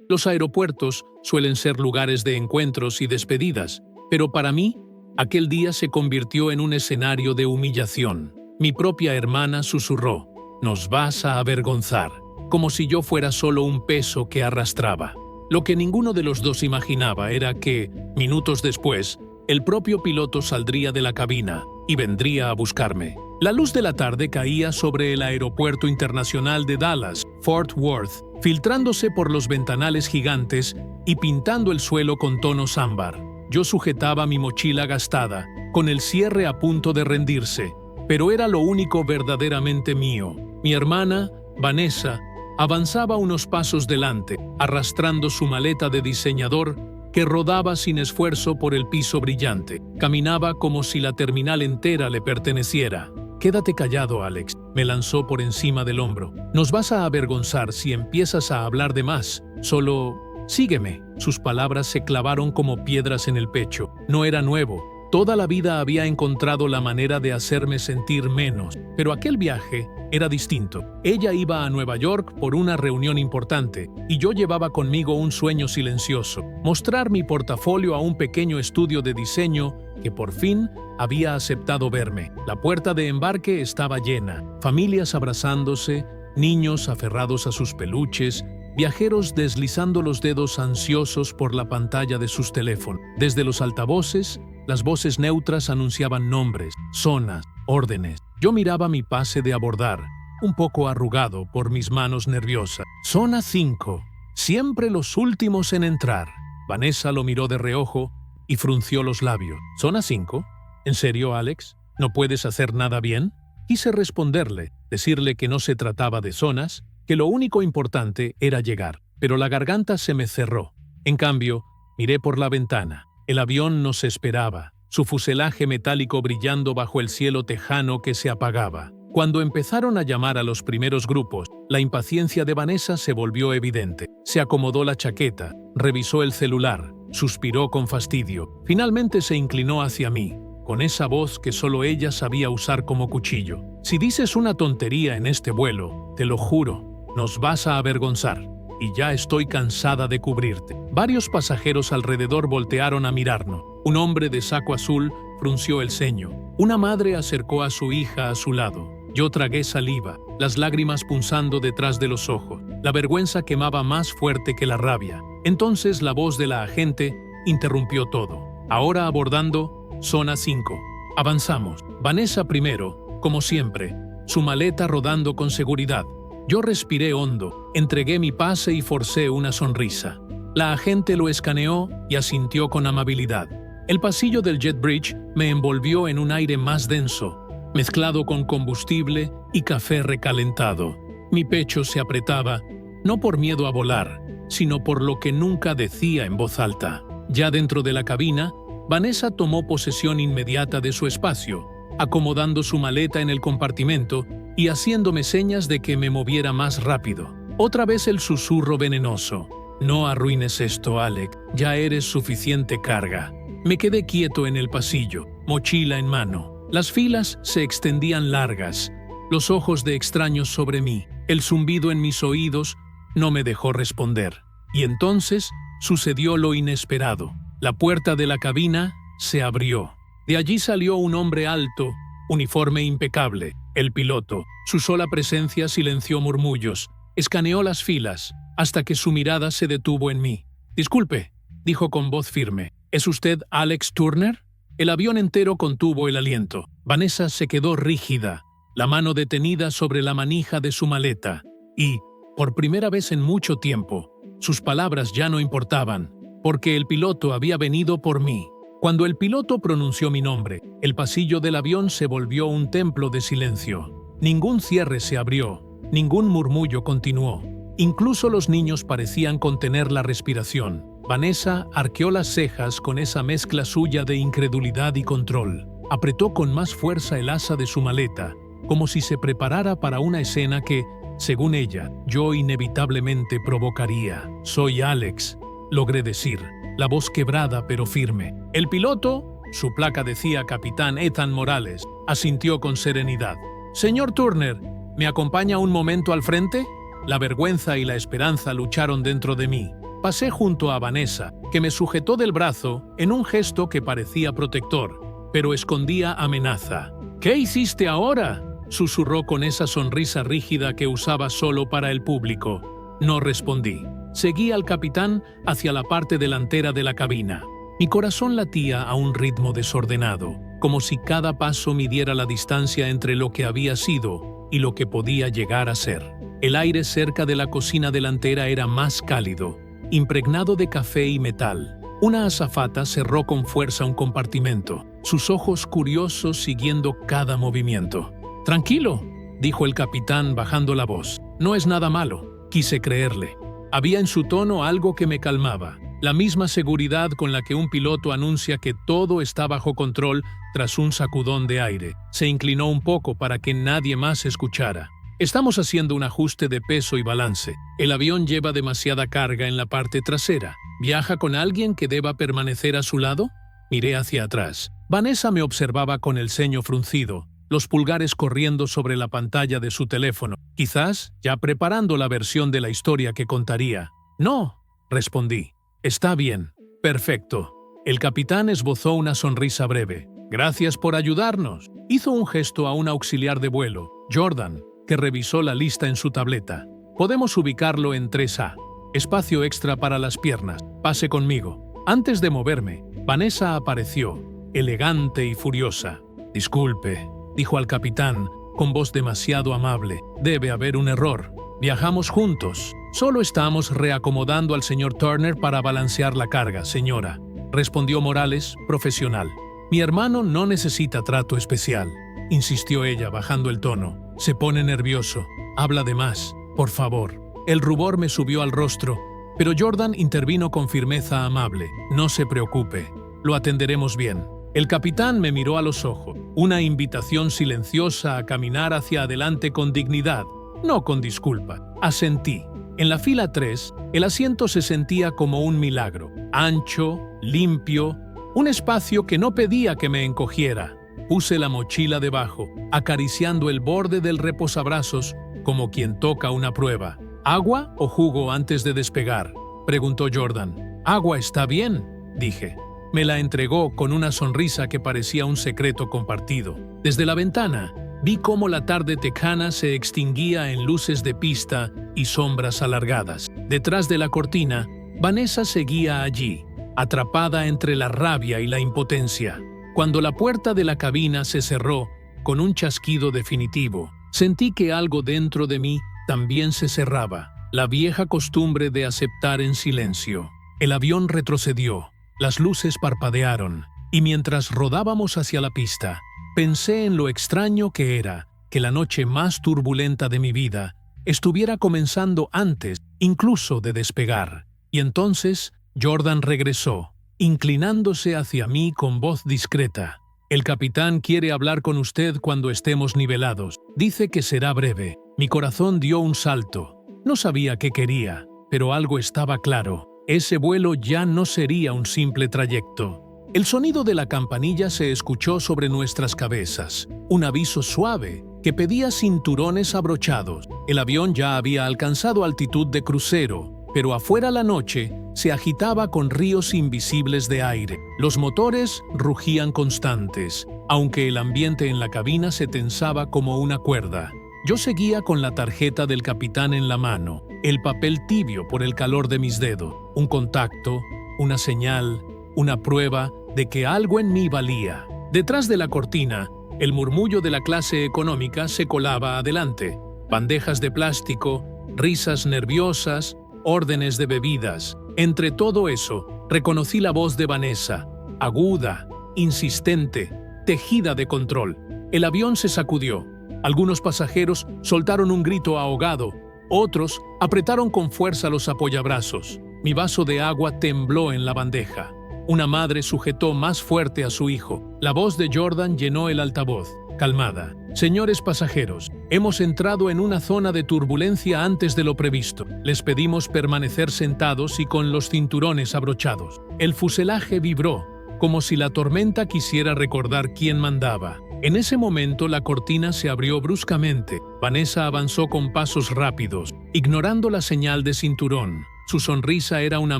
Los aeropuertos suelen ser lugares de encuentros y despedidas, pero para mí, aquel día se convirtió en un escenario de humillación. Mi propia hermana susurró: «Nos vas a avergonzar», como si yo fuera solo un peso que arrastraba. Lo que ninguno de los dos imaginaba era que, minutos después, el propio piloto saldría de la cabina y vendría a buscarme. La luz de la tarde caía sobre el aeropuerto internacional de Dallas, Fort Worth, filtrándose por los ventanales gigantes y pintando el suelo con tonos ámbar. Yo sujetaba mi mochila gastada, con el cierre a punto de rendirse, pero era lo único verdaderamente mío. Mi hermana, Vanessa, avanzaba unos pasos delante, arrastrando su maleta de diseñador que rodaba sin esfuerzo por el piso brillante. Caminaba como si la terminal entera le perteneciera. «Quédate callado, Alex», me lanzó por encima del hombro. «Nos vas a avergonzar si empiezas a hablar de más. Solo sígueme». Sus palabras se clavaron como piedras en el pecho. No era nuevo. Toda la vida había encontrado la manera de hacerme sentir menos, pero aquel viaje era distinto. Ella iba a Nueva York por una reunión importante y yo llevaba conmigo un sueño silencioso: mostrar mi portafolio a un pequeño estudio de diseño que por fin había aceptado verme. La puerta de embarque estaba llena, familias abrazándose, niños aferrados a sus peluches, viajeros deslizando los dedos ansiosos por la pantalla de sus teléfonos. Desde los altavoces, las voces neutras anunciaban nombres, zonas, órdenes. Yo miraba mi pase de abordar, un poco arrugado por mis manos nerviosas. «Zona 5, siempre los últimos en entrar». Vanessa lo miró de reojo y frunció los labios. «¿Zona 5? ¿En serio, Alex? ¿No puedes hacer nada bien?». Quise responderle, decirle que no se trataba de zonas, que lo único importante era llegar, pero la garganta se me cerró. En cambio, miré por la ventana. El avión nos esperaba, su fuselaje metálico brillando bajo el cielo tejano que se apagaba. Cuando empezaron a llamar a los primeros grupos, la impaciencia de Vanessa se volvió evidente. Se acomodó la chaqueta, revisó el celular, suspiró con fastidio. Finalmente se inclinó hacia mí, con esa voz que solo ella sabía usar como cuchillo. «Si dices una tontería en este vuelo, te lo juro, nos vas a avergonzar. Y ya estoy cansada de cubrirte». Varios pasajeros alrededor voltearon a mirarnos. Un hombre de saco azul frunció el ceño. Una madre acercó a su hija a su lado. Yo tragué saliva, las lágrimas punzando detrás de los ojos. La vergüenza quemaba más fuerte que la rabia. Entonces la voz de la agente interrumpió todo. «Ahora abordando, zona 5. Avanzamos». Vanessa primero, como siempre, su maleta rodando con seguridad. Yo respiré hondo, entregué mi pase y forcé una sonrisa. La agente lo escaneó y asintió con amabilidad. El pasillo del Jet Bridge me envolvió en un aire más denso, mezclado con combustible y café recalentado. Mi pecho se apretaba, no por miedo a volar, sino por lo que nunca decía en voz alta. Ya dentro de la cabina, Vanessa tomó posesión inmediata de su espacio, acomodando su maleta en el compartimento y haciéndome señas de que me moviera más rápido. Otra vez el susurro venenoso: «No arruines esto, Alex, ya eres suficiente carga». Me quedé quieto en el pasillo, mochila en mano. Las filas se extendían largas, los ojos de extraños sobre mí. El zumbido en mis oídos no me dejó responder. Y entonces sucedió lo inesperado. La puerta de la cabina se abrió. De allí salió un hombre alto, uniforme impecable, el piloto. Su sola presencia silenció murmullos. Escaneó las filas, hasta que su mirada se detuvo en mí. «Disculpe», dijo con voz firme, «¿es usted Alex Turner?». El avión entero contuvo el aliento. Vanessa se quedó rígida, la mano detenida sobre la manija de su maleta. Y, por primera vez en mucho tiempo, sus palabras ya no importaban, porque el piloto había venido por mí. Cuando el piloto pronunció mi nombre, el pasillo del avión se volvió un templo de silencio. Ningún cierre se abrió, ningún murmullo continuó. Incluso los niños parecían contener la respiración. Vanessa arqueó las cejas con esa mezcla suya de incredulidad y control. Apretó con más fuerza el asa de su maleta, como si se preparara para una escena que, según ella, yo inevitablemente provocaría. «Soy Alex», logré decir, la voz quebrada pero firme. El piloto, su placa decía Capitán Ethan Morales, asintió con serenidad. «Señor Turner, ¿me acompaña un momento al frente?». La vergüenza y la esperanza lucharon dentro de mí. Pasé junto a Vanessa, que me sujetó del brazo en un gesto que parecía protector, pero escondía amenaza. «¿Qué hiciste ahora?», susurró con esa sonrisa rígida que usaba solo para el público. No respondí. Seguí al capitán hacia la parte delantera de la cabina. Mi corazón latía a un ritmo desordenado, como si cada paso midiera la distancia entre lo que había sido y lo que podía llegar a ser. El aire cerca de la cocina delantera era más cálido, impregnado de café y metal. Una azafata cerró con fuerza un compartimento, sus ojos curiosos siguiendo cada movimiento. «Tranquilo», dijo el capitán bajando la voz. «No es nada malo». Quise creerle. Había en su tono algo que me calmaba, la misma seguridad con la que un piloto anuncia que todo está bajo control tras un sacudón de aire. Se inclinó un poco para que nadie más escuchara. «Estamos haciendo un ajuste de peso y balance. El avión lleva demasiada carga en la parte trasera. ¿Viaja con alguien que deba permanecer a su lado?». Miré hacia atrás. Vanessa me observaba con el ceño fruncido, los pulgares corriendo sobre la pantalla de su teléfono, quizás ya preparando la versión de la historia que contaría. «No», respondí. «Está bien. Perfecto». El capitán esbozó una sonrisa breve. «Gracias por ayudarnos». Hizo un gesto a un auxiliar de vuelo, Jordan, que revisó la lista en su tableta. «Podemos ubicarlo en 3A. Espacio extra para las piernas. Pase conmigo». Antes de moverme, Vanessa apareció, elegante y furiosa. «Disculpe», dijo al capitán, con voz demasiado amable. «Debe haber un error. Viajamos juntos. Solo estamos reacomodando al señor Turner para balancear la carga, señora», respondió Morales, profesional. «Mi hermano no necesita trato especial», insistió ella bajando el tono. «Se pone nervioso. Habla de más. Por favor». El rubor me subió al rostro, pero Jordan intervino con firmeza amable. «No se preocupe. Lo atenderemos bien». El capitán me miró a los ojos, una invitación silenciosa a caminar hacia adelante con dignidad, no con disculpa. Asentí. En la fila 3, el asiento se sentía como un milagro, ancho, limpio, un espacio que no pedía que me encogiera. Puse la mochila debajo, acariciando el borde del reposabrazos como quien toca una prueba. «¿Agua o jugo antes de despegar?», preguntó Jordan. «Agua está bien», dije. Me la entregó con una sonrisa que parecía un secreto compartido. Desde la ventana, vi cómo la tarde tejana se extinguía en luces de pista y sombras alargadas. Detrás de la cortina, Vanessa seguía allí, atrapada entre la rabia y la impotencia. Cuando la puerta de la cabina se cerró, con un chasquido definitivo, sentí que algo dentro de mí también se cerraba, la vieja costumbre de aceptar en silencio. El avión retrocedió. Las luces parpadearon, y mientras rodábamos hacia la pista, pensé en lo extraño que era que la noche más turbulenta de mi vida estuviera comenzando antes, incluso de despegar. Y entonces Jordan regresó, inclinándose hacia mí con voz discreta. «El capitán quiere hablar con usted cuando estemos nivelados. Dice que será breve». Mi corazón dio un salto. No sabía qué quería, pero algo estaba claro. Ese vuelo ya no sería un simple trayecto. El sonido de la campanilla se escuchó sobre nuestras cabezas, un aviso suave que pedía cinturones abrochados. El avión ya había alcanzado altitud de crucero, pero afuera la noche se agitaba con ríos invisibles de aire. Los motores rugían constantes, aunque el ambiente en la cabina se tensaba como una cuerda. Yo seguía con la tarjeta del capitán en la mano, el papel tibio por el calor de mis dedos, un contacto, una señal, una prueba de que algo en mí valía. Detrás de la cortina, el murmullo de la clase económica se colaba adelante. Bandejas de plástico, risas nerviosas, órdenes de bebidas. Entre todo eso, reconocí la voz de Vanessa, aguda, insistente, tejida de control. El avión se sacudió. Algunos pasajeros soltaron un grito ahogado, otros apretaron con fuerza los apoyabrazos. Mi vaso de agua tembló en la bandeja. Una madre sujetó más fuerte a su hijo. La voz de Jordan llenó el altavoz, calmada. «Señores pasajeros, hemos entrado en una zona de turbulencia antes de lo previsto. Les pedimos permanecer sentados y con los cinturones abrochados». El fuselaje vibró, como si la tormenta quisiera recordar quién mandaba. En ese momento la cortina se abrió bruscamente. Vanessa avanzó con pasos rápidos, ignorando la señal de cinturón. Su sonrisa era una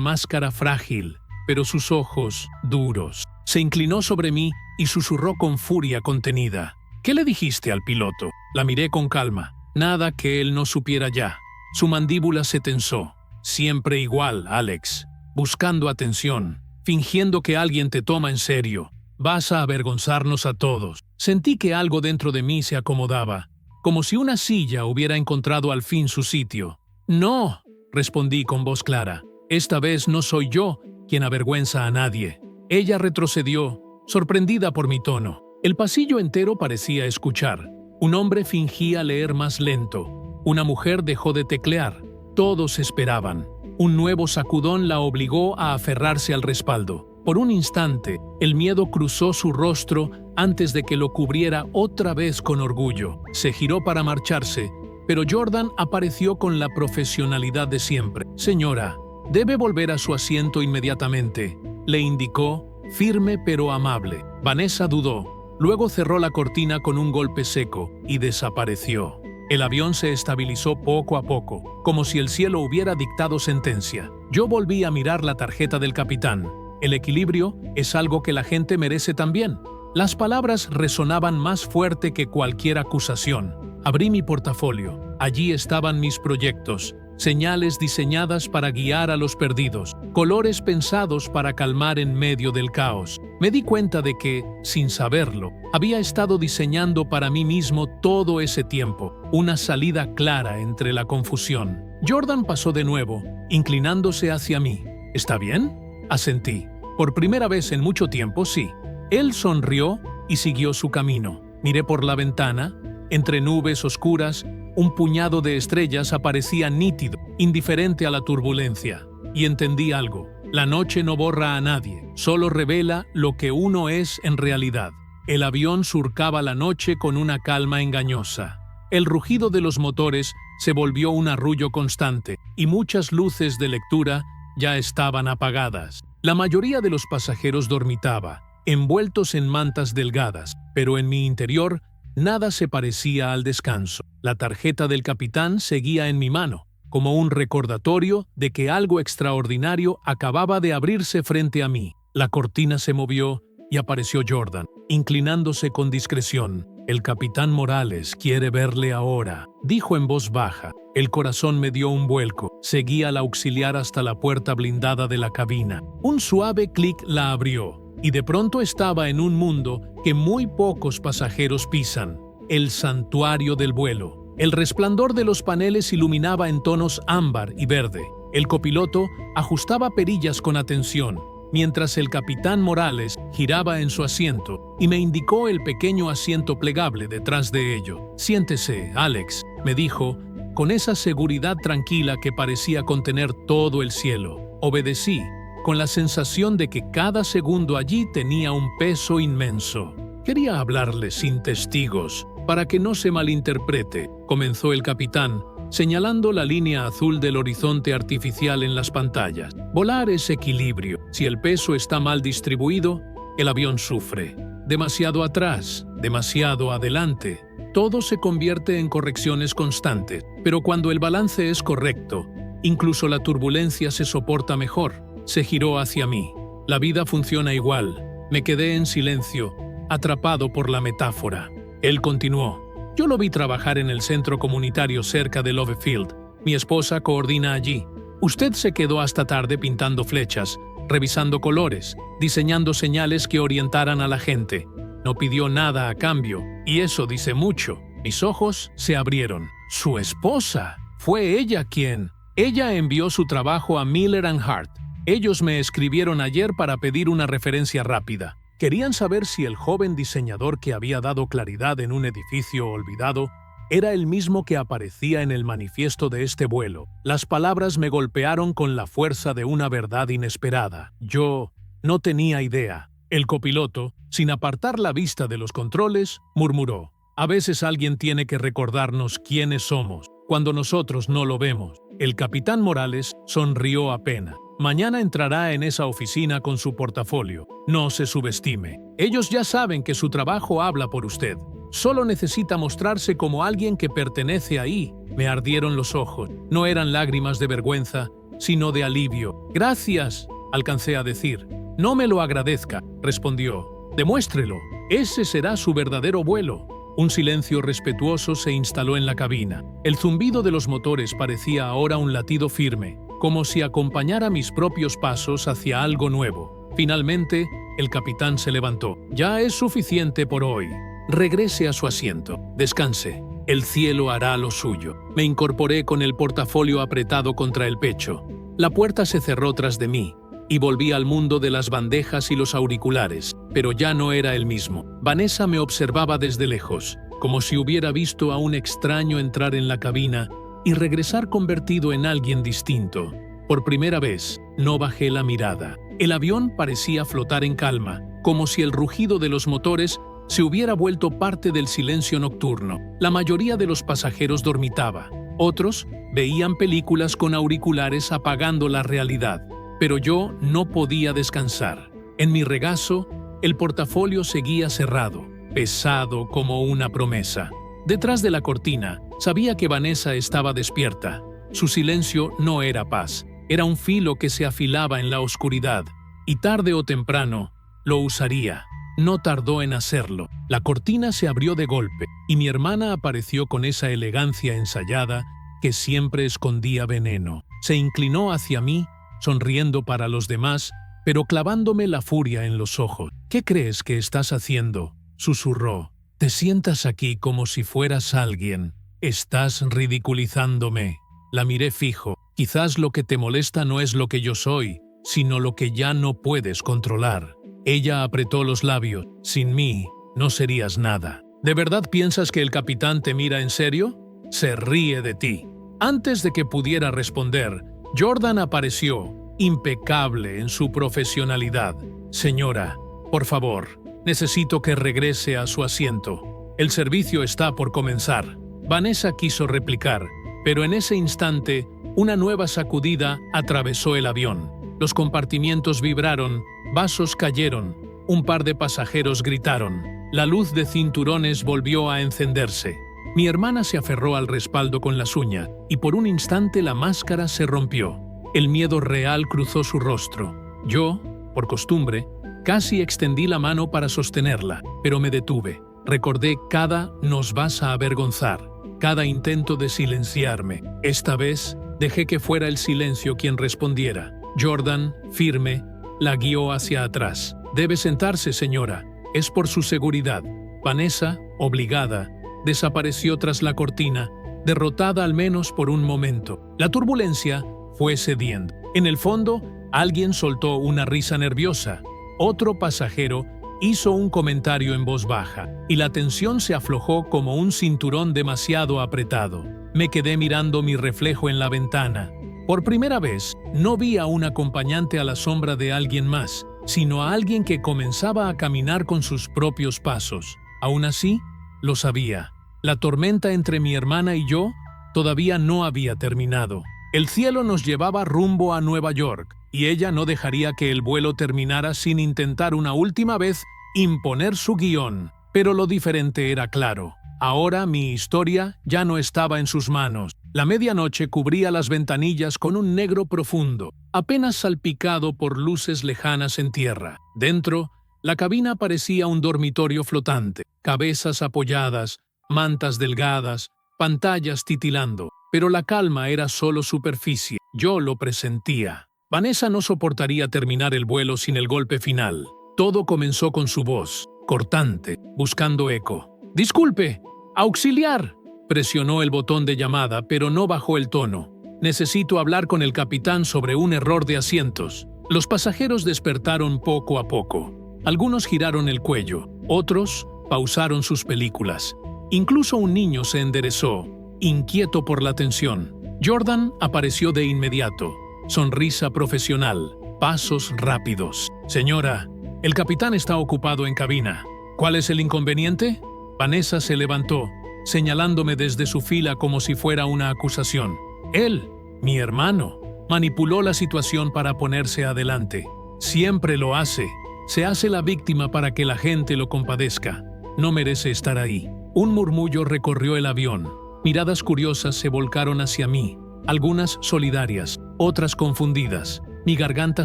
máscara frágil, pero sus ojos, duros. Se inclinó sobre mí y susurró con furia contenida. ¿Qué le dijiste al piloto? La miré con calma. Nada que él no supiera ya. Su mandíbula se tensó. Siempre igual, Alex. Buscando atención, fingiendo que alguien te toma en serio. Vas a avergonzarnos a todos. Sentí que algo dentro de mí se acomodaba, como si una silla hubiera encontrado al fin su sitio. No, respondí con voz clara. Esta vez no soy yo quien avergüenza a nadie. Ella retrocedió, sorprendida por mi tono. El pasillo entero parecía escuchar. Un hombre fingía leer más lento. Una mujer dejó de teclear. Todos esperaban. Un nuevo sacudón la obligó a aferrarse al respaldo. Por un instante, el miedo cruzó su rostro antes de que lo cubriera otra vez con orgullo. Se giró para marcharse, pero Jordan apareció con la profesionalidad de siempre. Señora, debe volver a su asiento inmediatamente, le indicó, firme pero amable. Vanessa dudó. Luego cerró la cortina con un golpe seco y desapareció. El avión se estabilizó poco a poco, como si el cielo hubiera dictado sentencia. Yo volví a mirar la tarjeta del capitán. El equilibrio es algo que la gente merece también. Las palabras resonaban más fuerte que cualquier acusación. Abrí mi portafolio. Allí estaban mis proyectos, señales diseñadas para guiar a los perdidos, colores pensados para calmar en medio del caos. Me di cuenta de que, sin saberlo, había estado diseñando para mí mismo todo ese tiempo, una salida clara entre la confusión. Jordan pasó de nuevo, inclinándose hacia mí. ¿Está bien?, asentí. Por primera vez en mucho tiempo, sí. Él sonrió y siguió su camino. Miré por la ventana. Entre nubes oscuras, un puñado de estrellas aparecía nítido, indiferente a la turbulencia. Y entendí algo. La noche no borra a nadie, solo revela lo que uno es en realidad. El avión surcaba la noche con una calma engañosa. El rugido de los motores se volvió un arrullo constante, y muchas luces de lectura ya estaban apagadas. La mayoría de los pasajeros dormitaba, envueltos en mantas delgadas, pero en mi interior nada se parecía al descanso. La tarjeta del capitán seguía en mi mano, como un recordatorio de que algo extraordinario acababa de abrirse frente a mí. La cortina se movió y apareció Jordan, inclinándose con discreción. «El capitán Morales quiere verle ahora», dijo en voz baja. El corazón me dio un vuelco. Seguí al auxiliar hasta la puerta blindada de la cabina. Un suave clic la abrió, y de pronto estaba en un mundo que muy pocos pasajeros pisan: el santuario del vuelo. El resplandor de los paneles iluminaba en tonos ámbar y verde. El copiloto ajustaba perillas con atención, mientras el capitán Morales giraba en su asiento y me indicó el pequeño asiento plegable detrás de ello. «Siéntese, Alex», me dijo, con esa seguridad tranquila que parecía contener todo el cielo. Obedecí, con la sensación de que cada segundo allí tenía un peso inmenso. «Quería hablarle sin testigos, para que no se malinterprete», comenzó el capitán, señalando la línea azul del horizonte artificial en las pantallas. «Volar es equilibrio. Si el peso está mal distribuido, el avión sufre. Demasiado atrás, demasiado adelante. Todo se convierte en correcciones constantes. Pero cuando el balance es correcto, incluso la turbulencia se soporta mejor». Se giró hacia mí. «La vida funciona igual». Me quedé en silencio, atrapado por la metáfora. Él continuó. «Yo lo vi trabajar en el centro comunitario cerca de Love Field. Mi esposa coordina allí. Usted se quedó hasta tarde pintando flechas, revisando colores, diseñando señales que orientaran a la gente. No pidió nada a cambio, y eso dice mucho». Mis ojos se abrieron. «¿Su esposa? Fue ella quien...» Ella envió su trabajo a Miller & Hart. Ellos me escribieron ayer para pedir una referencia rápida. Querían saber si el joven diseñador que había dado claridad en un edificio olvidado era el mismo que aparecía en el manifiesto de este vuelo. Las palabras me golpearon con la fuerza de una verdad inesperada. Yo no tenía idea. El copiloto, sin apartar la vista de los controles, murmuró: «A veces alguien tiene que recordarnos quiénes somos, cuando nosotros no lo vemos». El capitán Morales sonrió apenas. «Mañana entrará en esa oficina con su portafolio. No se subestime. Ellos ya saben que su trabajo habla por usted. Solo necesita mostrarse como alguien que pertenece ahí». Me ardieron los ojos. No eran lágrimas de vergüenza, sino de alivio. «Gracias», alcancé a decir. «No me lo agradezca», respondió. «Demuéstrelo. Ese será su verdadero vuelo». Un silencio respetuoso se instaló en la cabina. El zumbido de los motores parecía ahora un latido firme, como si acompañara mis propios pasos hacia algo nuevo. Finalmente, el capitán se levantó. «Ya es suficiente por hoy. Regrese a su asiento. Descanse. El cielo hará lo suyo». Me incorporé con el portafolio apretado contra el pecho. La puerta se cerró tras de mí y volví al mundo de las bandejas y los auriculares, pero ya no era el mismo. Vanessa me observaba desde lejos, como si hubiera visto a un extraño entrar en la cabina y regresar convertido en alguien distinto. Por primera vez, no bajé la mirada. El avión parecía flotar en calma, como si el rugido de los motores se hubiera vuelto parte del silencio nocturno. La mayoría de los pasajeros dormitaba. Otros veían películas con auriculares apagando la realidad. Pero yo no podía descansar. En mi regazo, el portafolio seguía cerrado, pesado como una promesa. Detrás de la cortina, sabía que Vanessa estaba despierta. Su silencio no era paz, era un filo que se afilaba en la oscuridad, y tarde o temprano lo usaría. No tardó en hacerlo. La cortina se abrió de golpe, y mi hermana apareció con esa elegancia ensayada que siempre escondía veneno. Se inclinó hacia mí, sonriendo para los demás, pero clavándome la furia en los ojos. «¿Qué crees que estás haciendo?», susurró. «Te sientas aquí como si fueras alguien. Estás ridiculizándome». La miré fijo. «Quizás lo que te molesta no es lo que yo soy, sino lo que ya no puedes controlar». Ella apretó los labios. «Sin mí, no serías nada». «¿De verdad piensas que el capitán te mira en serio? Se ríe de ti». Antes de que pudiera responder, Jordan apareció, impecable en su profesionalidad. «Señora, por favor, necesito que regrese a su asiento. El servicio está por comenzar». Vanessa quiso replicar, pero en ese instante, una nueva sacudida atravesó el avión. Los compartimientos vibraron, vasos cayeron, un par de pasajeros gritaron. La luz de cinturones volvió a encenderse. Mi hermana se aferró al respaldo con las uñas, y por un instante la máscara se rompió. El miedo real cruzó su rostro. Yo, por costumbre, casi extendí la mano para sostenerla, pero me detuve. Recordé cada «nos vas a avergonzar», cada intento de silenciarme. Esta vez, dejé que fuera el silencio quien respondiera. Jordan, firme, la guió hacia atrás. «Debe sentarse, señora. Es por su seguridad». Vanessa, obligada, desapareció tras la cortina, derrotada al menos por un momento. La turbulencia fue cediendo. En el fondo, alguien soltó una risa nerviosa. Otro pasajero hizo un comentario en voz baja, y la tensión se aflojó como un cinturón demasiado apretado. Me quedé mirando mi reflejo en la ventana. Por primera vez, no vi a un acompañante a la sombra de alguien más, sino a alguien que comenzaba a caminar con sus propios pasos. Aún así, lo sabía. La tormenta entre mi hermana y yo todavía no había terminado. El cielo nos llevaba rumbo a Nueva York, y ella no dejaría que el vuelo terminara sin intentar una última vez imponer su guión. Pero lo diferente era claro. Ahora mi historia ya no estaba en sus manos. La medianoche cubría las ventanillas con un negro profundo, apenas salpicado por luces lejanas en tierra. Dentro, la cabina parecía un dormitorio flotante, cabezas apoyadas, mantas delgadas, pantallas titilando. Pero la calma era solo superficie. Yo lo presentía. Vanessa no soportaría terminar el vuelo sin el golpe final. Todo comenzó con su voz, cortante, buscando eco. «Disculpe, auxiliar». Presionó el botón de llamada, pero no bajó el tono. «Necesito hablar con el capitán sobre un error de asientos». Los pasajeros despertaron poco a poco. Algunos giraron el cuello, otros pausaron sus películas. Incluso un niño se enderezó, inquieto por la tensión. Jordan apareció de inmediato. Sonrisa profesional, pasos rápidos. «Señora, el capitán está ocupado en cabina. ¿Cuál es el inconveniente?» Vanessa se levantó, señalándome desde su fila como si fuera una acusación. Él, mi hermano, manipuló la situación para ponerse adelante. Siempre lo hace. Se hace la víctima para que la gente lo compadezca. No merece estar ahí. Un murmullo recorrió el avión. Miradas curiosas se volcaron hacia mí, algunas solidarias, otras confundidas. Mi garganta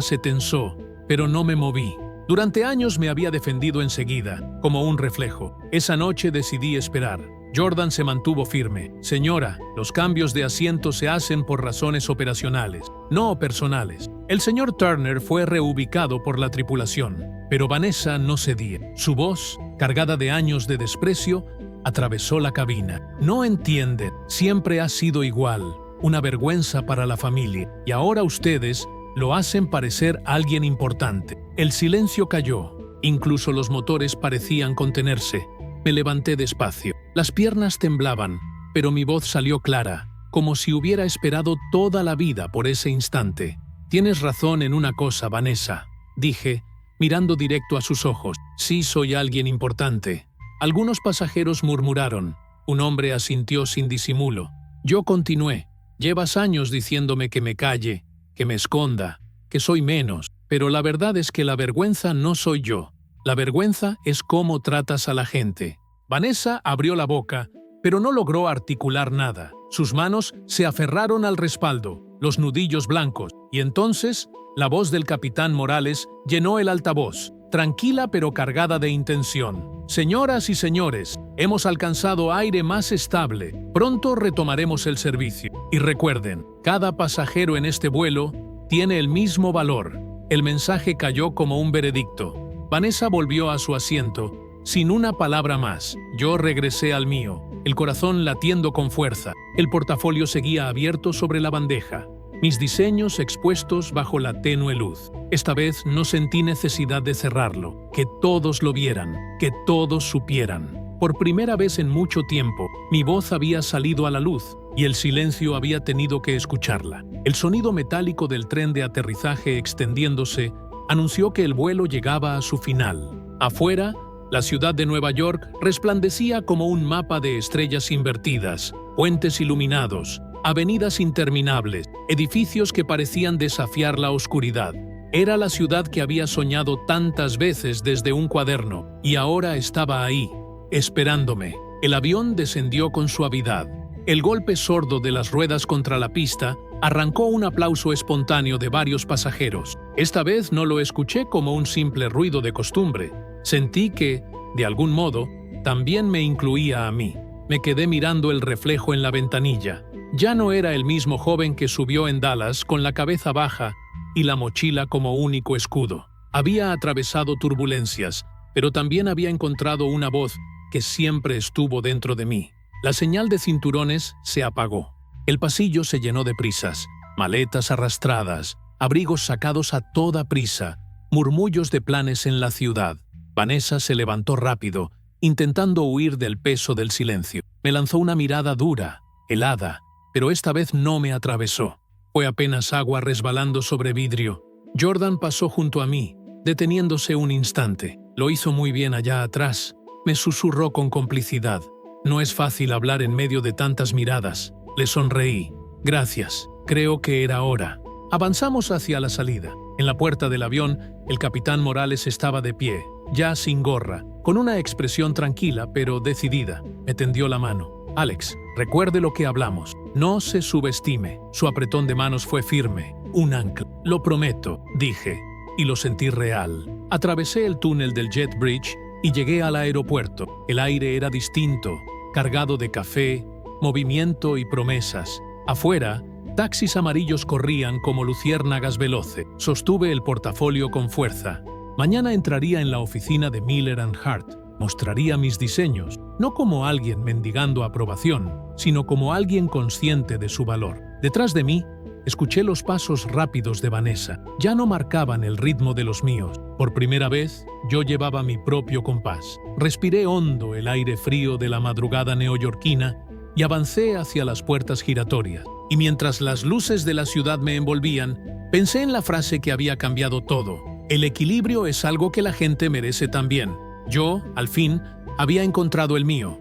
se tensó, pero no me moví. Durante años me había defendido enseguida, como un reflejo. Esa noche decidí esperar. Jordan se mantuvo firme. Señora, los cambios de asiento se hacen por razones operacionales, no personales. El señor Turner fue reubicado por la tripulación, pero Vanessa no cedía. Su voz, cargada de años de desprecio, atravesó la cabina. No entienden, siempre ha sido igual, una vergüenza para la familia, y ahora ustedes lo hacen parecer alguien importante. El silencio cayó, incluso los motores parecían contenerse. Me levanté despacio. Las piernas temblaban, pero mi voz salió clara, como si hubiera esperado toda la vida por ese instante. Tienes razón en una cosa, Vanessa, dije, mirando directo a sus ojos. Sí, soy alguien importante. Algunos pasajeros murmuraron. Un hombre asintió sin disimulo. Yo continué. Llevas años diciéndome que me calle, que me esconda, que soy menos, pero la verdad es que la vergüenza no soy yo. La vergüenza es cómo tratas a la gente. Vanessa abrió la boca, pero no logró articular nada. Sus manos se aferraron al respaldo, los nudillos blancos, y entonces la voz del capitán Morales llenó el altavoz, tranquila pero cargada de intención. Señoras y señores, hemos alcanzado aire más estable. Pronto retomaremos el servicio. Y recuerden, cada pasajero en este vuelo tiene el mismo valor. El mensaje cayó como un veredicto. Vanessa volvió a su asiento, sin una palabra más. Yo regresé al mío, el corazón latiendo con fuerza. El portafolio seguía abierto sobre la bandeja, mis diseños expuestos bajo la tenue luz. Esta vez no sentí necesidad de cerrarlo, que todos lo vieran, que todos supieran. Por primera vez en mucho tiempo, mi voz había salido a la luz y el silencio había tenido que escucharla. El sonido metálico del tren de aterrizaje extendiéndose anunció que el vuelo llegaba a su final. Afuera, la ciudad de Nueva York resplandecía como un mapa de estrellas invertidas, puentes iluminados, avenidas interminables, edificios que parecían desafiar la oscuridad. Era la ciudad que había soñado tantas veces desde un cuaderno, y ahora estaba ahí, esperándome. El avión descendió con suavidad. El golpe sordo de las ruedas contra la pista arrancó un aplauso espontáneo de varios pasajeros. Esta vez no lo escuché como un simple ruido de costumbre. Sentí que, de algún modo, también me incluía a mí. Me quedé mirando el reflejo en la ventanilla. Ya no era el mismo joven que subió en Dallas con la cabeza baja y la mochila como único escudo. Había atravesado turbulencias, pero también había encontrado una voz que siempre estuvo dentro de mí. La señal de cinturones se apagó. El pasillo se llenó de prisas, maletas arrastradas, abrigos sacados a toda prisa, murmullos de planes en la ciudad. Vanessa se levantó rápido, intentando huir del peso del silencio. Me lanzó una mirada dura, helada, pero esta vez no me atravesó. Fue apenas agua resbalando sobre vidrio. Jordan pasó junto a mí, deteniéndose un instante. Lo hizo muy bien allá atrás. Me susurró con complicidad. No es fácil hablar en medio de tantas miradas. Le sonreí. Gracias. Creo que era hora. Avanzamos hacia la salida. En la puerta del avión, el capitán Morales estaba de pie, ya sin gorra, con una expresión tranquila pero decidida. Me tendió la mano. Alex, recuerde lo que hablamos. No se subestime. Su apretón de manos fue firme. Un ancla. Lo prometo, dije, y lo sentí real. Atravesé el túnel del Jet Bridge y llegué al aeropuerto. El aire era distinto, cargado de café, movimiento y promesas. Afuera, taxis amarillos corrían como luciérnagas veloces. Sostuve el portafolio con fuerza. Mañana entraría en la oficina de Miller & Hart. Mostraría mis diseños, no como alguien mendigando aprobación, sino como alguien consciente de su valor. Detrás de mí, escuché los pasos rápidos de Vanessa. Ya no marcaban el ritmo de los míos. Por primera vez, yo llevaba mi propio compás. Respiré hondo el aire frío de la madrugada neoyorquina y avancé hacia las puertas giratorias. Y mientras las luces de la ciudad me envolvían, pensé en la frase que había cambiado todo. El equilibrio es algo que la gente merece también. Yo, al fin, había encontrado el mío.